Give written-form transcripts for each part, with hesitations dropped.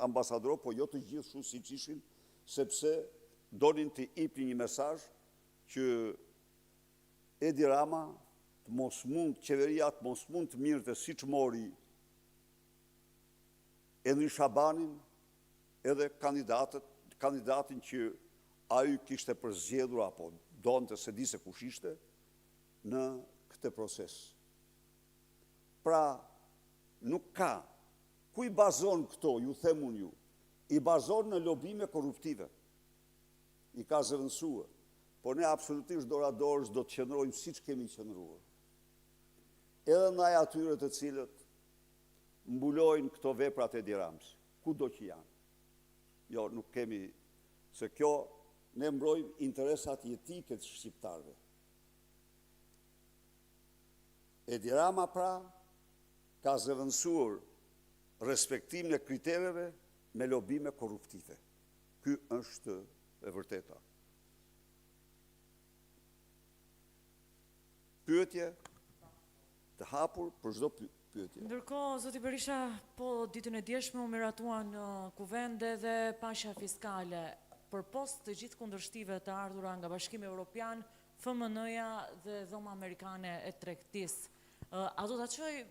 ambasador, po jo të gjithë shu si që ishin, sepse donin të ipni një mesazh që Edi Rama qeveria të mos mund të mirë të si që mori Endri Shabanin edhe kandidatin që ai kishte përzgjedhur apo donte se di se kush ishte në këtë proces. Pra, nuk ka. Ku i bazon këto, ju them unë ju? I bazon në lobime korruptive. I ka zëvendësuar. Por ne absolutisht doradorës do të qëndrojmë siç kemi qëndruar. Edhe ndaj atyre të cilët mbulojnë këto veprat e Edi Ramës, kudo që janë. Jo, nuk kemi, se kjo ne mbrojmë interesat jetike të shqiptarëve. Edi Rama pra ka zëvendësuar respektimin e kritereve me lobime korruptive. Ky është e vërteta. Pyetje të hapur për çdo pyetje. Ndërkohë, zoti Berisha, po ditën e djeshme u miratuan në kuvend edhe pashja fiskale për post të gjithë kundërshtive të ardhura nga Bashkimi Evropian, FMN-ja dhe Dhoma Amerikane e Tregtisë. A do ta çojë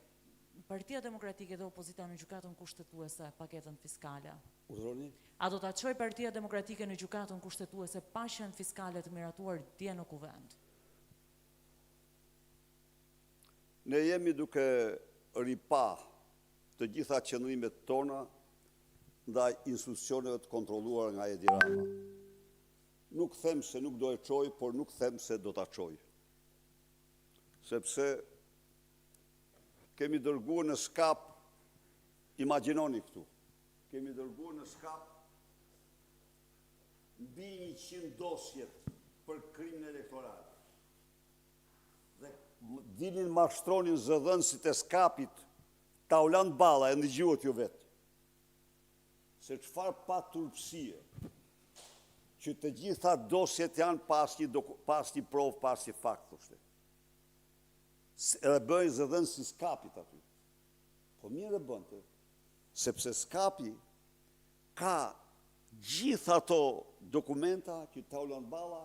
Partia Demokratike dhe opozita në gjykatën kushtetuese paketën fiskale? Udhëroni? A do ta çojë Partia Demokratike në gjykatën kushtetuese pashjen fiskale të miratuar dje në kuvend? Ne jemi duke ripa të gjitha qëndrimet tona ndaj institucioneve të kontrolluar nga Edi Rama. Nuk them se nuk do e çoj, por nuk them se do ta çoj. Sepse kemi dërguar në skap, imagjinoni këtu, kemi dërguar në skap mbi 100 dosjet për krimin elektoral. Dhe dilin mashtronin zëdhënësit e skapit Tauland Balla, e ndëgjuat ju vetë, se çfarë pa turpsie, që të gjitha dosjet janë pas një provë, pas një fakt, thoshte. Edhe bëjnë zëdhënës si skapit aty. Po mirë e bënte, sepse skapi ka gjitha ato dokumenta që Tauland Balla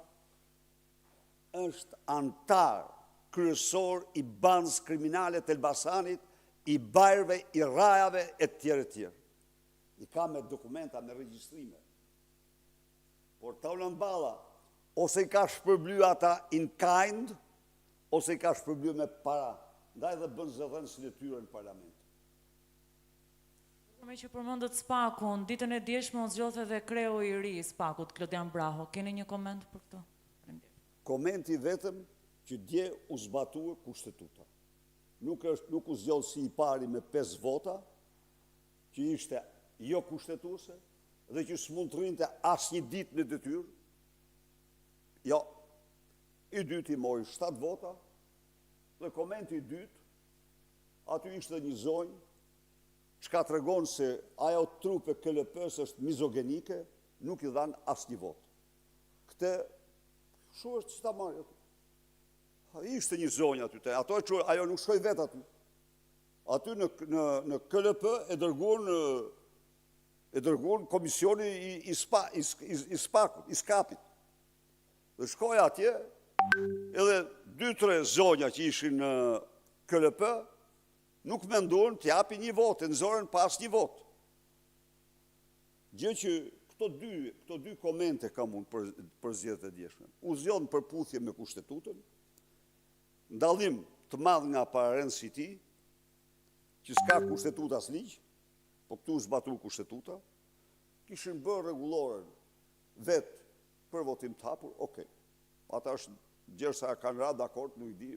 është antar kryesor i bandës kriminale të Elbasanit, i bajrëve, i rajave, e tjerë. I ka me dokumenta, me regjistrime. Por Tauland Balla, ose i ka shpërbly ata in kind, ose i ka shpërbly me para, ndaj dhe bën zëdhënësin e tyre në parlament. Me që përmendët Spakun, ditën e djeshme u zgjodhe dhe kreu i ri i Spakut, Klodian Braho. Keni një koment për këtë? Komenti vetëm që dje u zbatua kushtetuta. Nuk u zgjodh si i pari me 5 vota, që ishte jo kushtetuese, dhe që s'mund të rrinte as një ditë në detyrë. Jo, i dyti mori 7 vota, dhe komenti i dytë, aty ishte një zonjë, çka tregon se ajo trupe KLP-s është mizogenike, nuk i dhanë as një votë. Këtë, shu është që ta marrë. Ishte një zonjë aty, ajo nuk shkoj vetë aty. Aty në KLP e dërguar komisioni i Spakut, i Skapit. Dhe shkoj atje, edhe 2-3 zonja që ishin në KLP, nuk menduan të japi një votë, në zorën pas një votë. Gjë që këto dy komente kam unë për zgjedhjet e djeshme. U zgjodh në përputhje me kushtetutën, ndallim të madh nga Pararend City, që s'ka kushtetut as ligj, po këtu zbatur kushtetuta, kishin bërë rregulloren vetë për votim të hapur, okej. Ata është gjersa kanë ra dakord, nuk i di.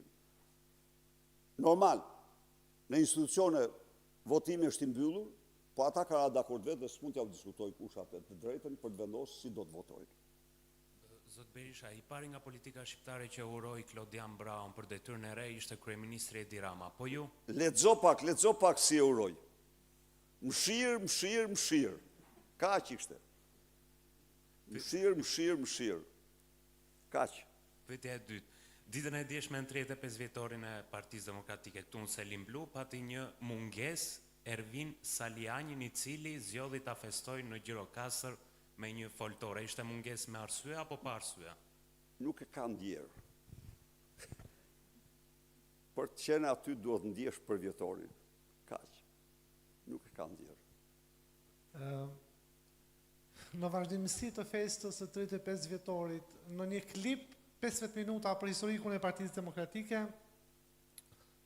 Normal, në institucione votimi është i mbyllur, po ata kanë ra dakord vetë dhe s'mund t'ja diskutoj kush atë të drejtën për të vendosur si do të votojnë. Zot Berisha, i pari nga politika shqiptare që uroi Klodian Braun për detyrën e re ishte kryeministri Edi Rama. Po ju? Lexo pak si e uroi. Mshirë. Kaq ishte. Mshirë. Kaq. Pyetja e dytë. Ditën e djeshme në 35 vjetorin e Partisë Demokratike këtu në Selim Blu pati një mungesë Ervin Salianin, i cili zgjodhi ta festojë në Gjirokastër me një foltore. Ishte mungesë me arsye apo pa arsye? Nuk e ka ndjerë. Për të qenë aty duhet ndjesh për vjetorin. Kaq. Nuk e ka ndjerë. Në vazhdimësi të festës së 35 vjetorit, në një klip 15 minuta për historikun e Partisë Demokratike,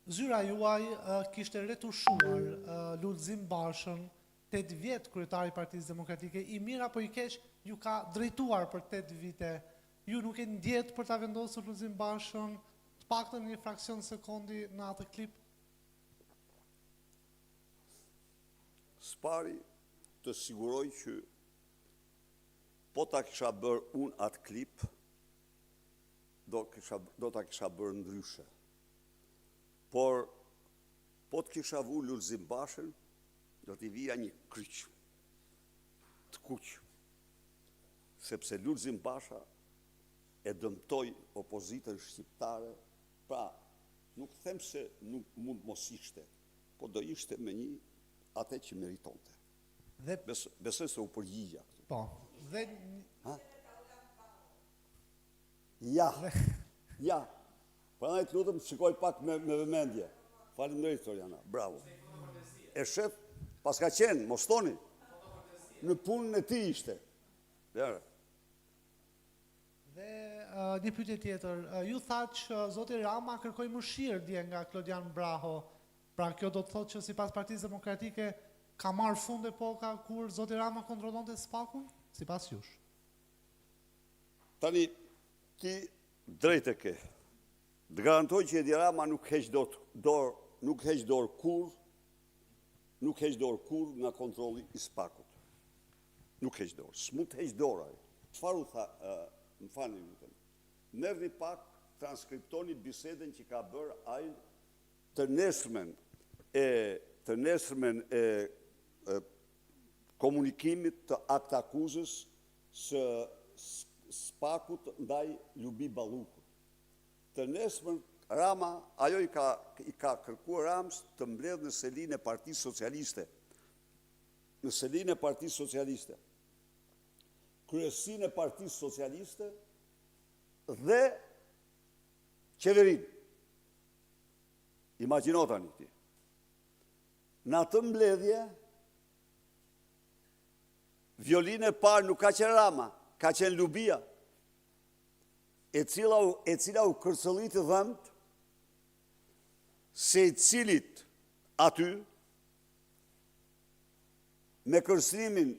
zyra juaj kishte retushuar Lulzim Bashën, 8 vjet kryetari i Partisë Demokratike, i mirë apo i keq, ju ka drejtuar për 8 vite. Ju nuk e ndjet për ta vendosur Lulzim Bashën, të paktën një fraksion sekondi në atë klip? Spari të siguroj që po ta kisha bërë unë atë klip, do ta kisha bërë ndryshe. Por, po të kisha vu Lulzim Bashën, do t'i vija një kryq, të kuq. Sepse Lulzim Basha e dëmtoi opozitën shqiptare, pra, nuk them se nuk mund mos ishte, po do ishte me një atë që meritonte. Besoj se u përgjigja. Po, dhe... Ja. Prandaj të lutem shikoj pak me vëmendje. Faleminderit Toriana, bravo. E shef, pas ka qenë, mos thoni. Në punën e tij ishte. Dhe një pyetje tjetër, ju thatë që zoti Rama kërkoi mëshirë dje nga Klodian Braho. Pra kjo do të thotë që sipas Partisë Demokratike ka marrë fund epoka kur zoti Rama kontrollonte SPAK-un, sipas jush. Tani ti drejt e ke. Të garantoj që Edi Rama nuk heq dorë kur nga kontrolli i SPAK-ut. Nuk heq dorë. S'mund të heq dorë ai. Çfarë u tha, më falni lutem. Merrni pak, transkriptoni bisedën që ka bërë ai të nesërmen e komunikimit të akt akuzës së SPAK-ut ndaj Lubi Ballukut. Të nesërmen Rama, ajo i ka kërkuar Ramës të mbledh në selinë e Partisë Socialiste. Në selinë e Partisë Socialiste. Kryesinë e Partisë Socialiste dhe qeverinë. Imagjino tani ti. Në atë mbledhje, violinë e parë nuk ka qenë Rama, ka qenë Lubia, e cila u kërcëllit i dhëmt, se i cilit aty, me kërcënimin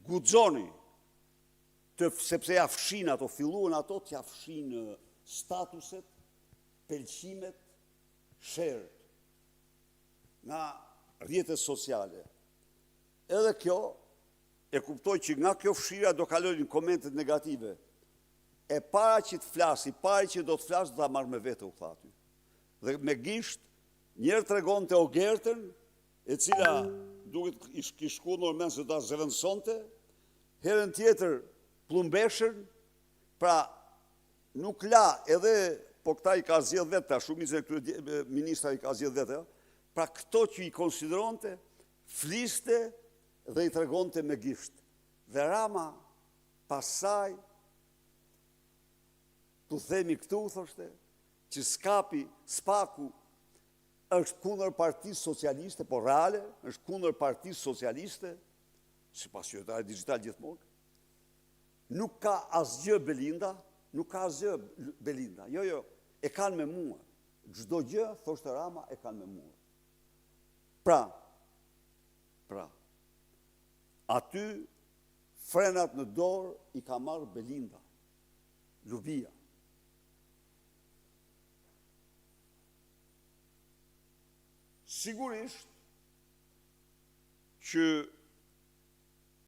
guxoni, sepse ja fshin ato, filluan ato t'ja fshin statuset, pëlqimet, sherët, nga rrjetet sociale. Edhe kjo, e kuptoj që nga kjo fshira do kalojnë komentet negative. E para që të flasi, pari që do të flasë, do ta marrë me vete u thati. Dhe me gisht, njerë të regon të Ogertën, e cila duket i shkuar në se ta zëvendësonte, herën tjetër Plumbeshën, pra nuk la edhe, po këta i ka zjedh vetë, ta shumicën e këtyre ministra i ka zjedh vetë, pra këto që i konsideronte, fliste dhe i tregonte me gisht. Dhe Rama, pasaj, tu themi këtu, thoshte, që SPAK-u është kundër Partisë Socialiste, po reale, është kundër Partisë Socialiste, si pas qytetare digital gjithmonë, nuk ka asgjë Belinda, jo, e kanë me mua. Çdo gjë, thoshte Rama, e kanë me mua. Pra, aty frenat në dorë i ka marrë Belinda, Lubia. Sigurisht që